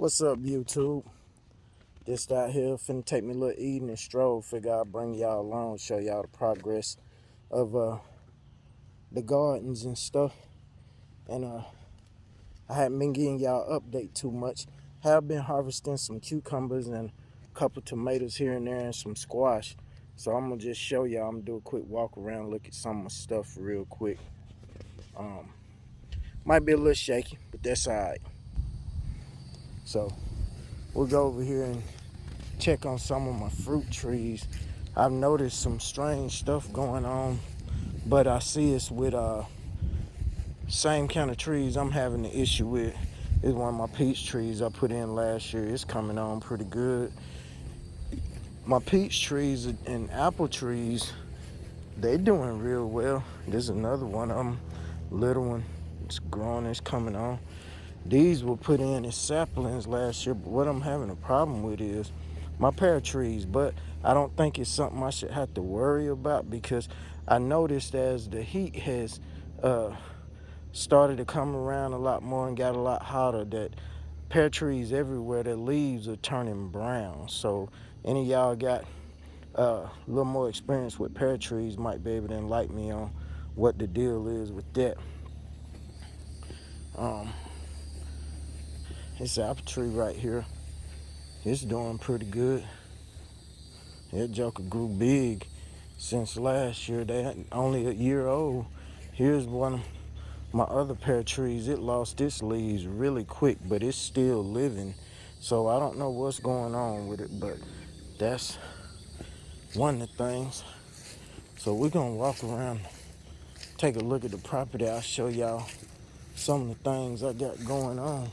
What's up, YouTube? Just out here finna take me a little evening stroll. Figure I'll bring y'all along, show y'all the progress of the gardens and stuff. And I haven't been getting y'all update too much. Have been harvesting some cucumbers and a couple tomatoes here and there and some squash. So I'm gonna just show y'all. I'm gonna do a quick walk around, look at some of my stuff real quick. Might be a little shaky, but that's alright. So we'll go over here and check on some of my fruit trees. I've noticed some strange stuff going on, but I see it's with same kind of trees I'm having the issue with. Is one of my peach trees I put in last year. It's coming on pretty good. My peach trees and apple trees, they doing real well. There's another one of them, little one. It's growing, it's coming on. These were put in as saplings last year, but what I'm having a problem with is my pear trees, but I don't think it's something I should have to worry about because I noticed as the heat has started to come around a lot more and got a lot hotter that pear trees everywhere, their leaves are turning brown. So any of y'all got a little more experience with pear trees might be able to enlighten me on what the deal is with that. This apple tree right here, it's doing pretty good. That joker grew big since last year. They only a year old. Here's one of my other pear trees. It lost its leaves really quick, but it's still living. So I don't know what's going on with it, but that's one of the things. So we're gonna walk around, take a look at the property. I'll show y'all some of the things I got going on.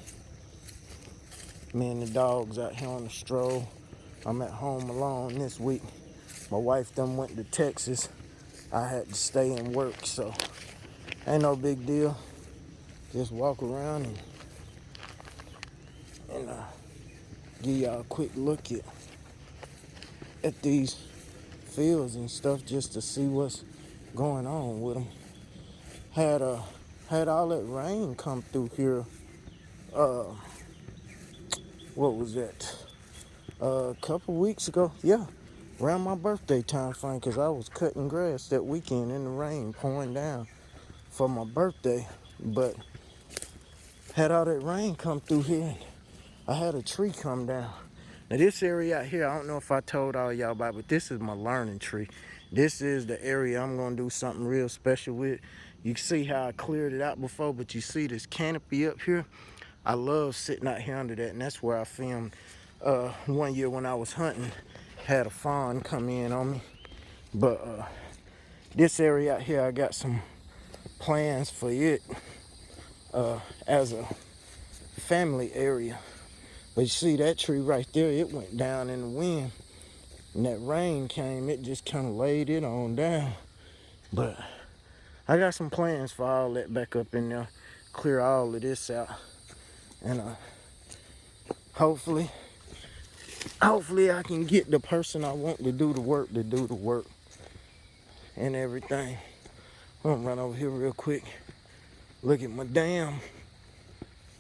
Me and the dogs out here on the stroll. I'm at home alone this week. My wife done went to Texas. I had to stay and work, so ain't no big deal. Just walk around and give y'all a quick look at these fields and stuff just to see what's going on with them. Had all that rain come through here. What was that? A couple weeks ago. Yeah, around my birthday time frame, because I was cutting grass that weekend in the rain pouring down for my birthday. But had all that rain come through here and I had a tree come down. Now this area out here, I don't know if I told all y'all about, but this is my learning tree. This is the area I'm gonna do something real special with. You can see how I cleared it out before, but you see this canopy up here? I love sitting out here under that, and that's where I filmed one year when I was hunting. Had a fawn come in on me. But this area out here, I got some plans for it as a family area. But you see that tree right there, it went down in the wind. And that rain came, it just kind of laid it on down. But I got some plans for all that back up in there. Clear all of this out. And hopefully I can get the person I want to do the work and everything. I'm gonna run over here real quick. Look at my dam.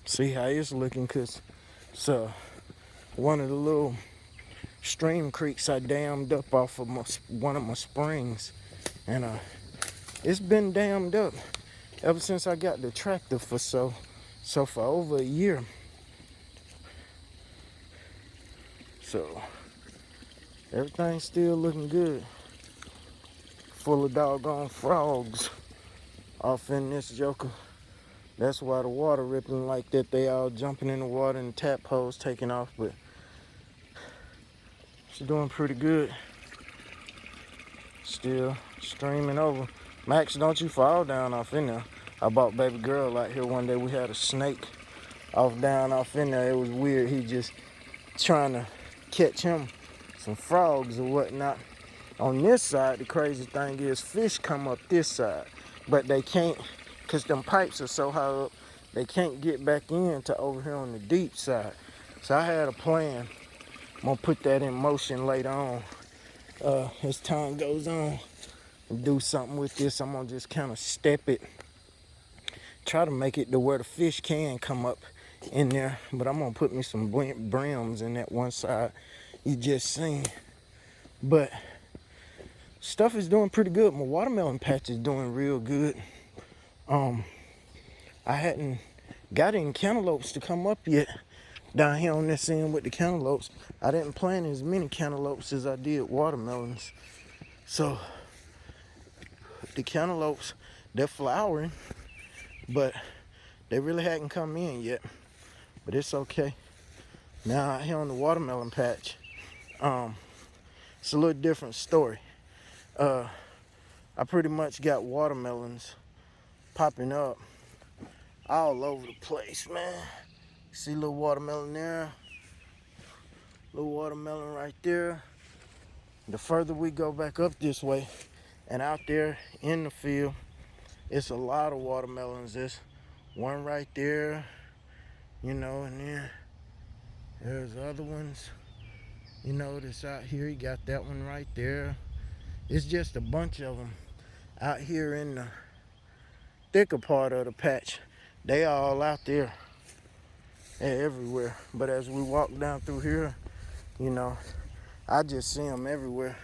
See how it's looking, cause it's one of the little stream creeks I dammed up off of one of my springs, and it's been dammed up ever since I got the tractor for over a year. So everything's still looking good. Full of doggone frogs off in this joker. That's why the water rippling like that. They all jumping in the water and the tap hose taking off, but she's doing pretty good. Still streaming over. Max, don't you fall down off in there. I bought baby girl out here one day. We had a snake down off in there. It was weird. He just trying to catch him some frogs or whatnot. On this side, the crazy thing is fish come up this side, but they can't, because them pipes are so high up, they can't get back in to over here on the deep side. So I had a plan. I'm gonna put that in motion later on as time goes on and do something with this. I'm gonna just kind of step it, try to make it to where the fish can come up in there, but I'm gonna put me some brims in that one side you just seen. But stuff is doing pretty good. My watermelon patch is doing real good. I hadn't got any cantaloupes to come up yet down here on this end with the cantaloupes. I didn't plant as many cantaloupes as I did watermelons. So the cantaloupes, they're flowering, but they really hadn't come in yet. But it's okay. Now out here on the watermelon patch, it's a little different story. I pretty much got watermelons popping up all over the place, man. See a little watermelon there, little watermelon right there. The further we go back up this way and out there in the field, it's a lot of watermelons. There's one right there, you know, and then there's other ones, you know, that's out here. You got that one right there. It's just a bunch of them out here in the thicker part of the patch. They all out there. They're everywhere. But as we walk down through here, you know, I just see them everywhere.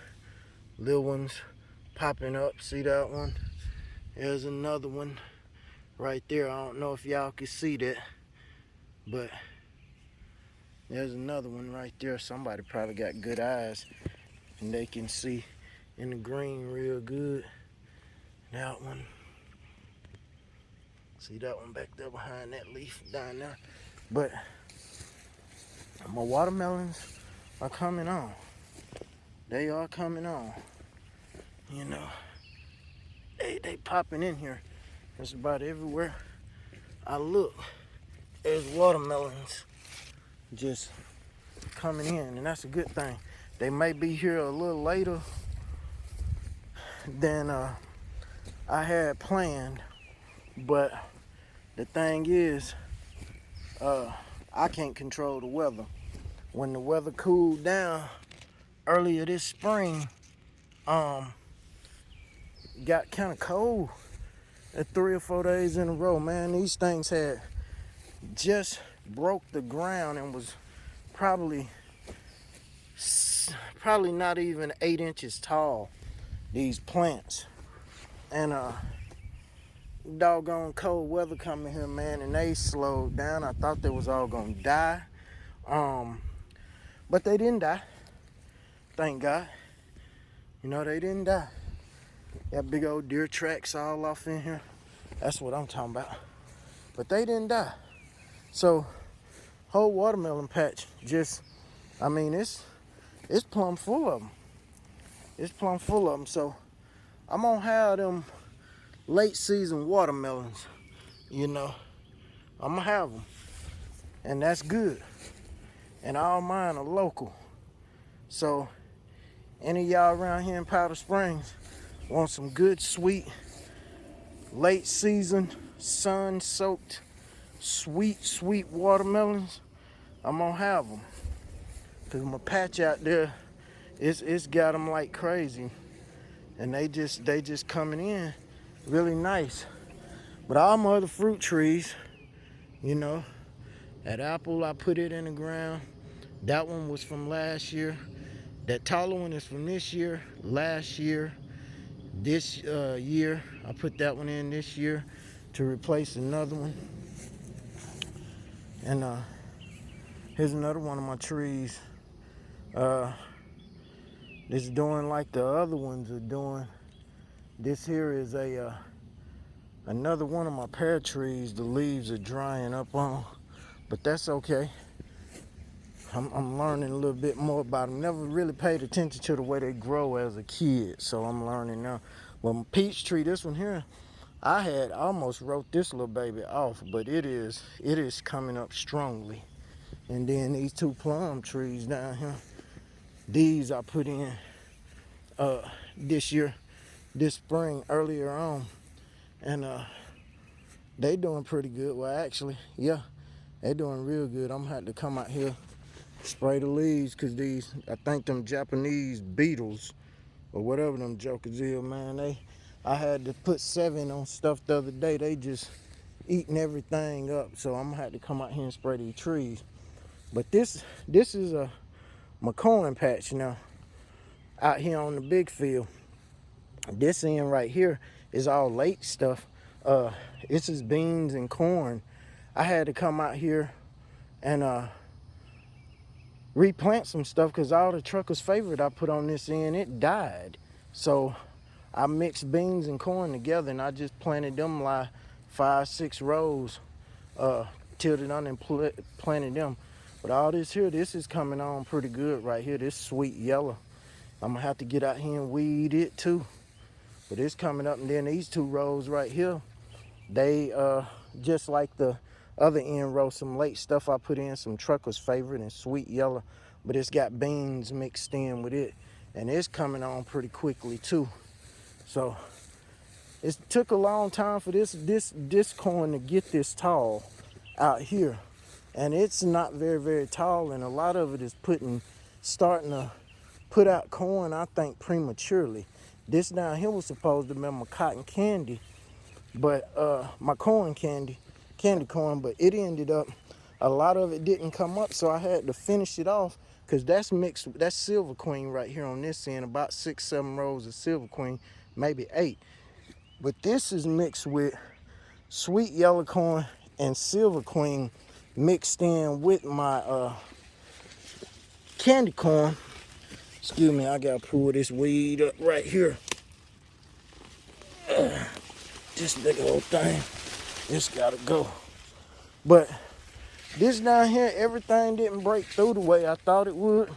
Little ones popping up. See that one? There's another one right there. I don't know if y'all can see that, but there's another one right there. Somebody probably got good eyes and they can see in the green real good. That one. See that one back there behind that leaf down there. But my watermelons are coming on. They are coming on. You know, they popping in here. It's about everywhere I look. There's watermelons just coming in, and that's a good thing. They may be here a little later than I had planned, but the thing is, I can't control the weather. When the weather cooled down earlier this spring, got kind of cold at 3 or 4 days in a row, man. These things had just broke the ground and was probably not even 8 inches tall, these plants. And doggone cold weather coming here, man, and they slowed down. I thought they was all gonna die, but they didn't die. Thank God. You know, they didn't die. Got big old deer tracks all off in here. That's what I'm talking about. But they didn't die. So whole watermelon patch just, I mean, it's plumb full of them. It's plumb full of them. So I'm gonna have them late season watermelons, you know. I'm gonna have them, and that's good. And all mine are local. So any of y'all around here in Powder Springs want some good, sweet, late season, sun-soaked, sweet watermelons, I'm gonna have them. Cause my patch out there, it's got them like crazy, and they just coming in really nice. But all my other fruit trees, you know, that apple, I put it in the ground. That one was from last year. That taller one is from this year, last year. This year, I put that one in this year to replace another one. And here's another one of my trees. It's doing like the other ones are doing. This here is another one of my pear trees. The leaves are drying up on, but that's okay. I'm learning a little bit more about them. Never really paid attention to the way they grow as a kid, so I'm learning now. Well, my peach tree, this one here, I had almost wrote this little baby off, but it is coming up strongly. And then these 2 plum trees down here, these I put in this year, this spring, earlier on, and they doing pretty good. Well, actually, yeah, they doing real good. I'm gonna have to come out here, spray the leaves, cause these, I think them Japanese beetles or whatever them jokers is, man, I had to put 7 on stuff the other day. They just eating everything up. So I'm gonna have to come out here and spray these trees. But this is a McCoy patch now out here on the big field. This end right here is all late stuff. This is beans and corn. I had to come out here and replant some stuff because all the trucker's favorite I put on this end, it died. So I mixed beans and corn together and I just planted them like 5-6 rows, tilted on and planted them. But all this here, this is coming on pretty good right here. This sweet yellow. I'm gonna have to get out here and weed it too. But it's coming up, and then these 2 rows right here, they just like the other end row, some late stuff I put in, some trucker's favorite and sweet yellow, but it's got beans mixed in with it, and it's coming on pretty quickly too. So it took a long time for this corn to get this tall out here, and it's not very tall, and a lot of it is starting to put out corn, I think, prematurely. This down here was supposed to be my cotton candy, but my corn candy corn, but it ended up, a lot of it didn't come up, so I had to finish it off because that's Silver Queen right here on this end, about 6-7 rows of Silver Queen, maybe 8. But this is mixed with sweet yellow corn and Silver Queen mixed in with my candy corn. Excuse me, I gotta pull this weed up right here. This big old thing, this gotta go. But this down here, everything didn't break through the way I thought it would,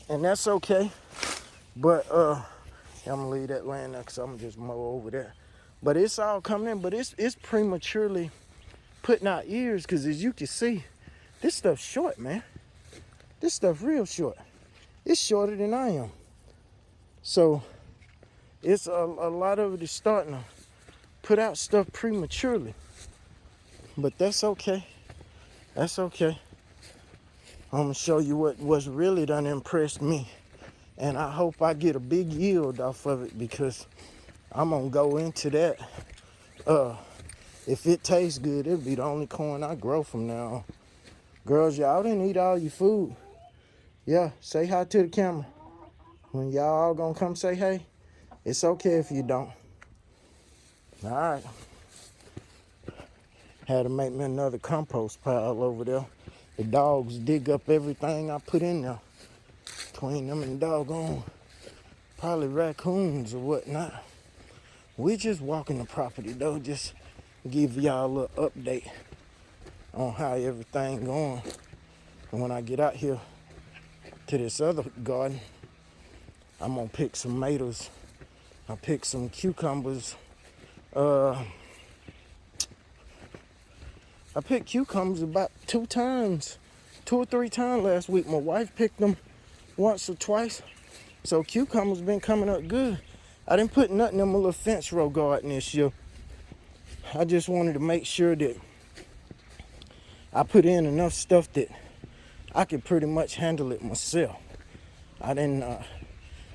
and that's okay. But I'm gonna leave that land there because I'm gonna just mow over there. But it's all coming in, but it's prematurely putting out ears because as you can see, this stuff's short, man. This stuff real short. It's shorter than I am. So it's a lot of it is starting to put out stuff prematurely. But that's okay. That's okay. I'm gonna show you what's really done impressed me. And I hope I get a big yield off of it because I'm gonna go into that. If it tastes good, it'll be the only corn I grow from now on. Girls, y'all didn't eat all your food. Yeah, say hi to the camera. When y'all all gonna come say hey, it's okay if you don't. All right. Had to make me another compost pile over there. The dogs dig up everything I put in there. Between them and doggone, probably raccoons or whatnot. We just walking the property though, just give y'all a little update on how everything going. And when I get out here to this other garden, I'm gonna pick some tomatoes. I picked some cucumbers. I picked cucumbers about 2 or 3 times last week. My wife picked them once or twice. So cucumbers been coming up good. I didn't put nothing in my little fence row garden this year. I just wanted to make sure that I put in enough stuff that I could pretty much handle it myself. I didn't,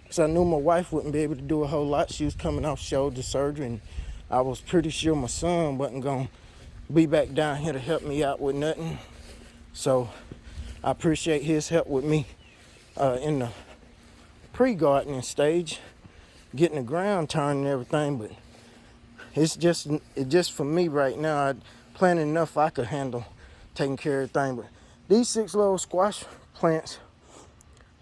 because I knew my wife wouldn't be able to do a whole lot. She was coming off shoulder surgery, and I was pretty sure my son wasn't going to be back down here to help me out with nothing. So I appreciate his help with me in the pre-gardening stage, getting the ground turned and everything, but it's just for me right now. I planted enough I could handle taking care of everything. But these 6 little squash plants,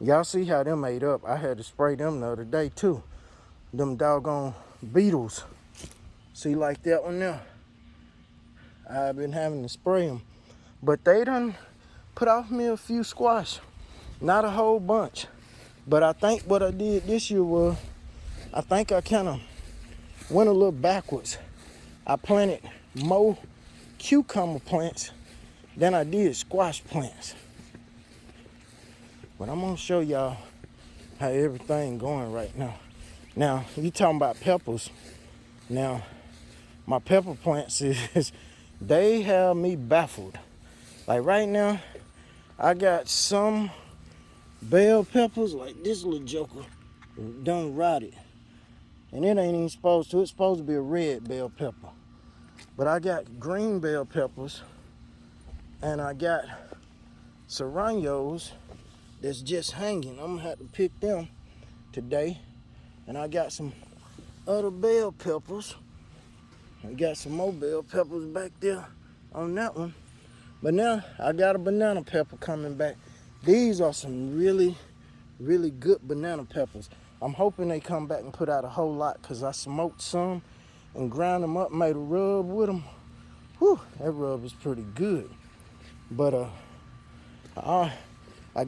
y'all see how them ate up. I had to spray them the other day too. Them doggone beetles. See, like that one there. I've been having to spray them. But they done put off me a few squash. Not a whole bunch. But I think what I did this year was, I think I kind of went a little backwards. I planted more cucumber plants than I did squash plants. But I'm gonna show y'all how everything going right now. Now, you talking about peppers. Now, my pepper plants they have me baffled. Like right now, I got some bell peppers, like this little joker, done rotted. And it ain't even supposed to. It's supposed to be a red bell pepper. But I got green bell peppers and I got serranos that's just hanging. I'm gonna have to pick them today. And I got some other bell peppers. I got some more bell peppers back there on that one. But now I got a banana pepper coming back. These are some really, really good banana peppers. I'm hoping they come back and put out a whole lot because I smoked some and ground them up, made a rub with them. Whew, that rub is pretty good. But I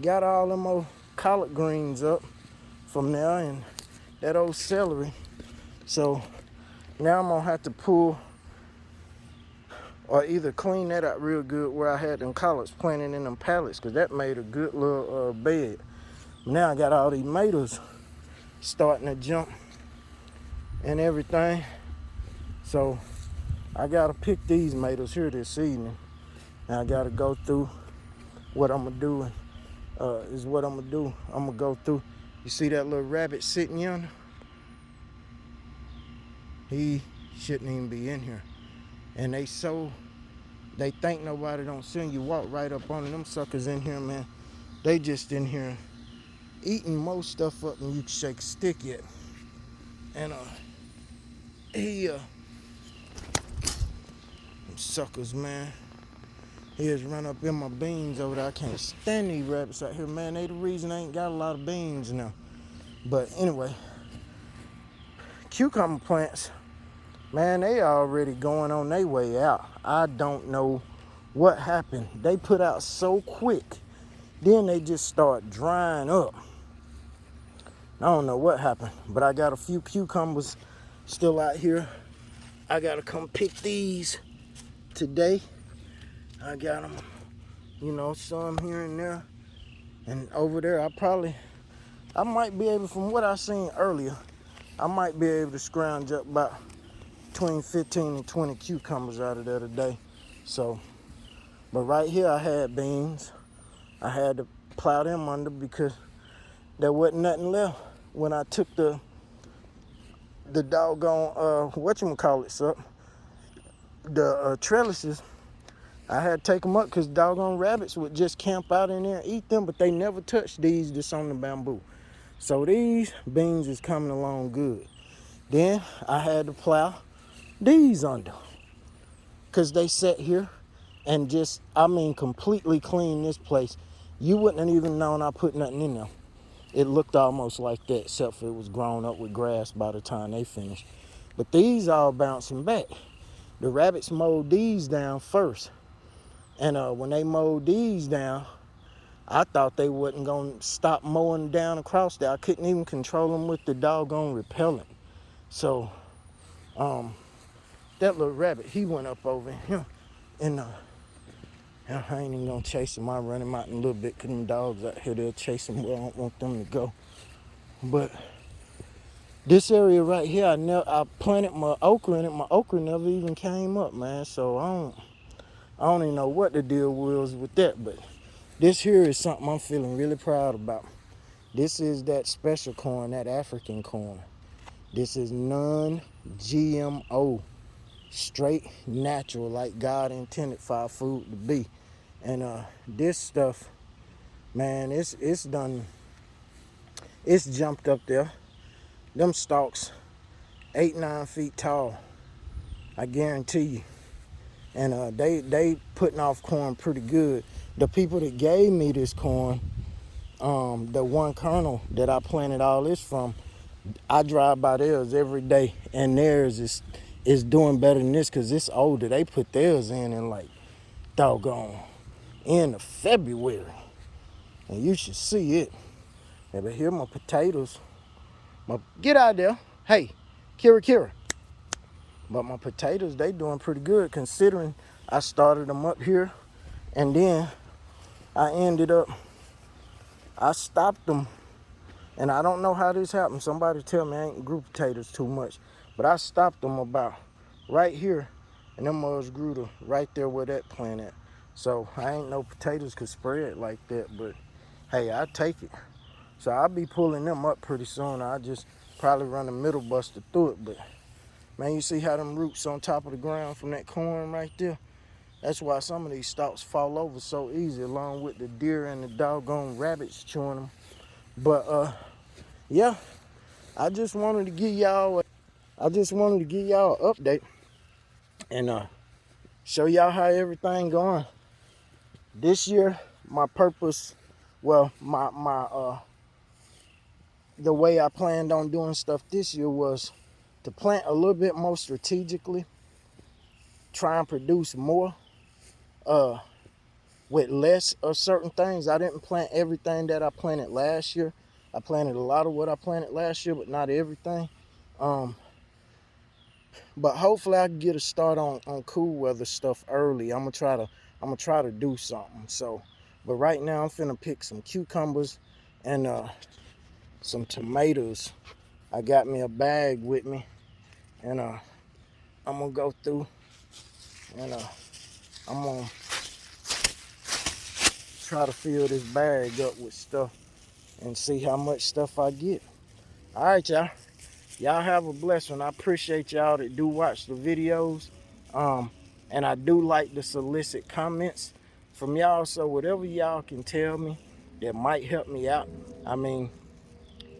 got all them old collard greens up from there and that old celery. So now I'm gonna have to pull or either clean that out real good where I had them collards planted in them pallets, because that made a good little bed. Now I got all these tomatoes starting to jump and everything. So I gotta pick these tomatoes here this evening. And I gotta go through what I'm gonna do. Is what I'm gonna do. I'm gonna go through. You see that little rabbit sitting yonder? He shouldn't even be in here. And they think nobody don't see them. You walk right up on them suckers in here, man. They just in here eating most stuff up and you can shake a stick at. And them suckers, man. He has run up in my beans over there. I can't stand these rabbits out here, man. They the reason I ain't got a lot of beans now. But anyway, cucumber plants, man, they already going on their way out. I don't know what happened. They put out so quick. Then they just start drying up. I don't know what happened, but I got a few cucumbers still out here. I gotta come pick these today. I got them, some here and there. And over there, I might be able, from what I seen earlier, I might be able to scrounge up about between 15 and 20 cucumbers out of there today. So, but right here I had beans. I had to plow them under because there wasn't nothing left when I took the doggone, the trellises. I had to take them up because doggone rabbits would just camp out in there and eat them, but they never touched these that's on the bamboo. So these beans is coming along good. Then I had to plow these under because they sat here and just, completely clean this place. You wouldn't have even known I put nothing in there. It looked almost like that, except for it was grown up with grass by the time they finished. But these all bouncing back. The rabbits mowed these down first. And when they mowed these down, I thought they wasn't going to stop mowing down across there. I couldn't even control them with the doggone repellent. So, that little rabbit, he went up over here. And I ain't even going to chase him. I'll run him out in a little bit because them dogs out here, they'll chase him where I don't want them to go. But this area right here, I planted my okra in it. My okra never even came up, man. So I don't even know what the deal was with that, but this here is something I'm feeling really proud about. This is that special corn, that African corn. This is non-GMO, straight natural, like God intended for our food to be. And this stuff, man, it's jumped up there. Them stalks, 8-9 feet tall, I guarantee you. And they putting off corn pretty good. The people that gave me this corn, the one kernel that I planted all this from, I drive by theirs every day, and theirs is doing better than this because it's older. They put theirs in like doggone end of February, and you should see it. Yeah, but here my potatoes. Get out there, hey, Kira. But my potatoes, they doing pretty good considering I started them up here and then I stopped them, and I don't know how this happened. Somebody tell me I ain't grew potatoes too much, but I stopped them about right here, and them mugs grew to right there where that plant at. So I ain't no potatoes could spread like that, but hey, I take it. So I'll be pulling them up pretty soon. I just probably run a middle buster through it, but Man, you see how them roots on top of the ground from that corn right there? That's why some of these stalks fall over so easy, along with the deer and the doggone rabbits chewing them. But yeah, I just wanted to give y'all an update and show y'all how everything going. This year, my purpose, well, my the way I planned on doing stuff this year was to plant a little bit more strategically, try and produce more with less of certain things. I didn't plant everything that I planted last year. I planted a lot of what I planted last year, but not everything. But hopefully I can get a start on cool weather stuff early. I'm gonna try to do something. So, but right now I'm finna pick some cucumbers and some tomatoes. I got me a bag with me, and I'm gonna go through and I'm gonna try to fill this bag up with stuff and see how much stuff I get. All right, y'all. Y'all have a blessed one. I appreciate y'all that do watch the videos. And I do like to solicit comments from y'all. So whatever y'all can tell me that might help me out. I mean,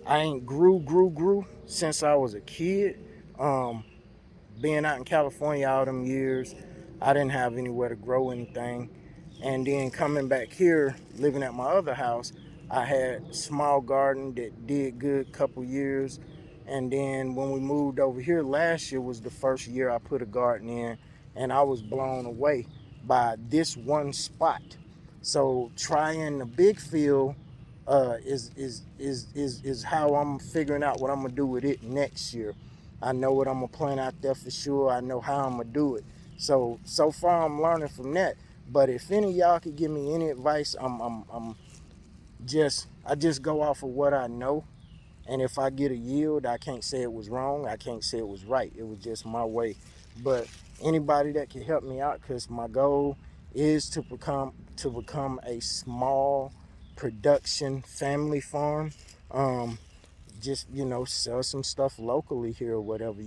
I ain't grew since I was a kid. Being out in California all them years, I didn't have anywhere to grow anything. And then coming back here, living at my other house, I had a small garden that did good couple years. And then when we moved over here last year was the first year I put a garden in, and I was blown away by this one spot. So trying the big field is how I'm figuring out what I'm gonna do with it next year. I know what I'm gonna plant out there for sure. I know how I'm gonna do it. So far I'm learning from that. But if any of y'all could give me any advice, I just go off of what I know. And if I get a yield, I can't say it was wrong. I can't say it was right. It was just my way. But anybody that can help me out, because my goal is to become a small production family farm. Just, sell some stuff locally here or whatever,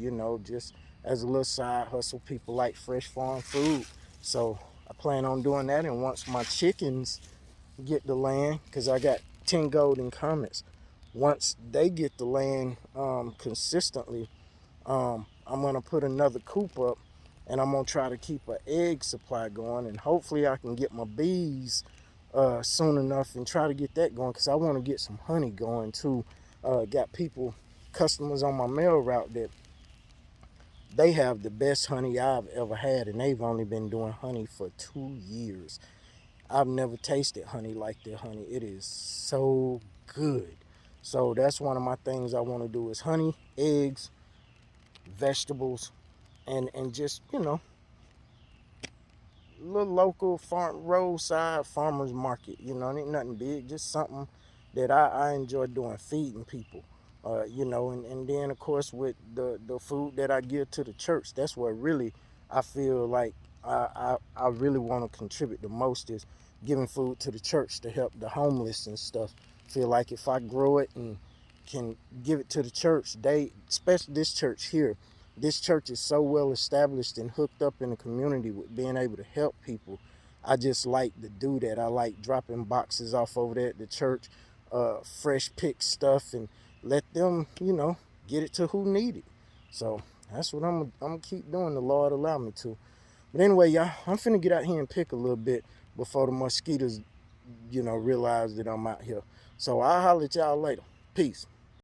just as a little side hustle. People like fresh farm food. So I plan on doing that. And once my chickens get the land, because I got 10 golden comets, once they get the land consistently, I'm going to put another coop up, and I'm going to try to keep an egg supply going. And hopefully I can get my bees soon enough and try to get that going, because I want to get some honey going too. Got customers on my mail route that they have the best honey I've ever had, and they've only been doing honey for 2 years. I've never tasted honey like their honey. It is so good. So that's one of my things I want to do is honey, eggs, vegetables, and just, little local farm roadside farmers market. It ain't nothing big, just something that I enjoy doing, feeding people. And then of course with the food that I give to the church, that's what really I feel like I really want to contribute the most, is giving food to the church to help the homeless and stuff. Feel like if I grow it and can give it to the church, especially this church here, this church is so well established and hooked up in the community with being able to help people. I just like to do that. I like dropping boxes off over there at the church, fresh picked stuff, and let them, get it to who need it. So that's what I'm gonna keep doing. The Lord allow me to. But anyway, y'all, I'm finna get out here and pick a little bit before the mosquitoes, realize that I'm out here. So I'll holler at y'all later. Peace.